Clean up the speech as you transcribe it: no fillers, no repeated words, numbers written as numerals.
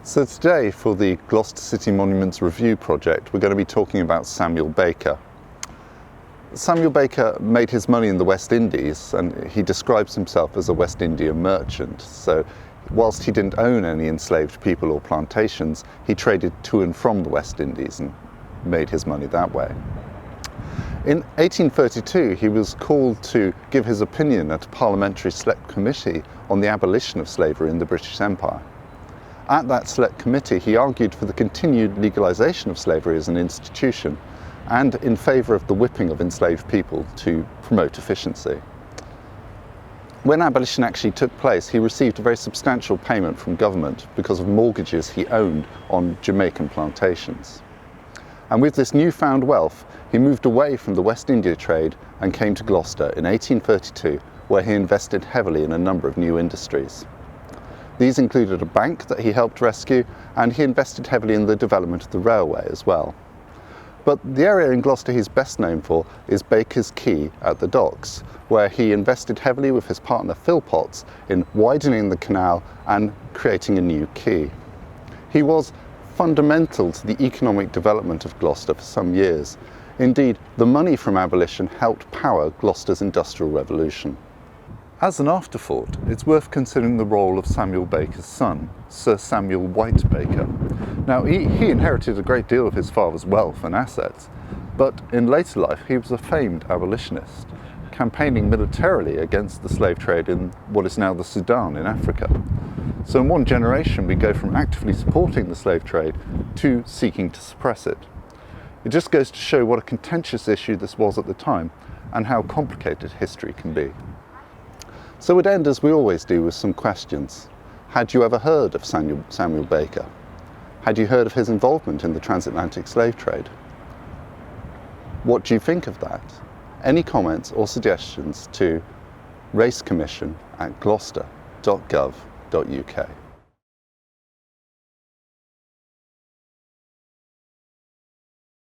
So today, for the Gloucester City Monuments Review project, we're going to be talking about Samuel Baker. Samuel Baker made his money in the West Indies, and he describes himself as a West India merchant. So whilst he didn't own any enslaved people or plantations, he traded to and from the West Indies and made his money that way. In 1832, he was called to give his opinion at a parliamentary select committee on the abolition of slavery in the British Empire. At that select committee, he argued for the continued legalisation of slavery as an institution and in favour of the whipping of enslaved people to promote efficiency. When abolition actually took place, he received a very substantial payment from government because of mortgages he owned on Jamaican plantations. And with this newfound wealth, he moved away from the West India trade and came to Gloucester in 1832, where he invested heavily in a number of new industries. These included a bank that he helped rescue, and he invested heavily in the development of the railway as well. But the area in Gloucester he's best known for is Baker's Quay at the docks, where he invested heavily with his partner Phil Potts in widening the canal and creating a new quay. He was fundamental to the economic development of Gloucester for some years. Indeed, the money from abolition helped power Gloucester's Industrial Revolution. As an afterthought, it's worth considering the role of Samuel Baker's son, Sir Samuel White Baker. Now, he inherited a great deal of his father's wealth and assets, but in later life he was a famed abolitionist, campaigning militarily against the slave trade in what is now the Sudan in Africa. So in one generation we go from actively supporting the slave trade to seeking to suppress it. It just goes to show what a contentious issue this was at the time and how complicated history can be. So we'd end, as we always do, with some questions. Had you ever heard of Samuel Baker? Had you heard of his involvement in the transatlantic slave trade? What do you think of that? Any comments or suggestions to racecommission@gloucester.gov.uk.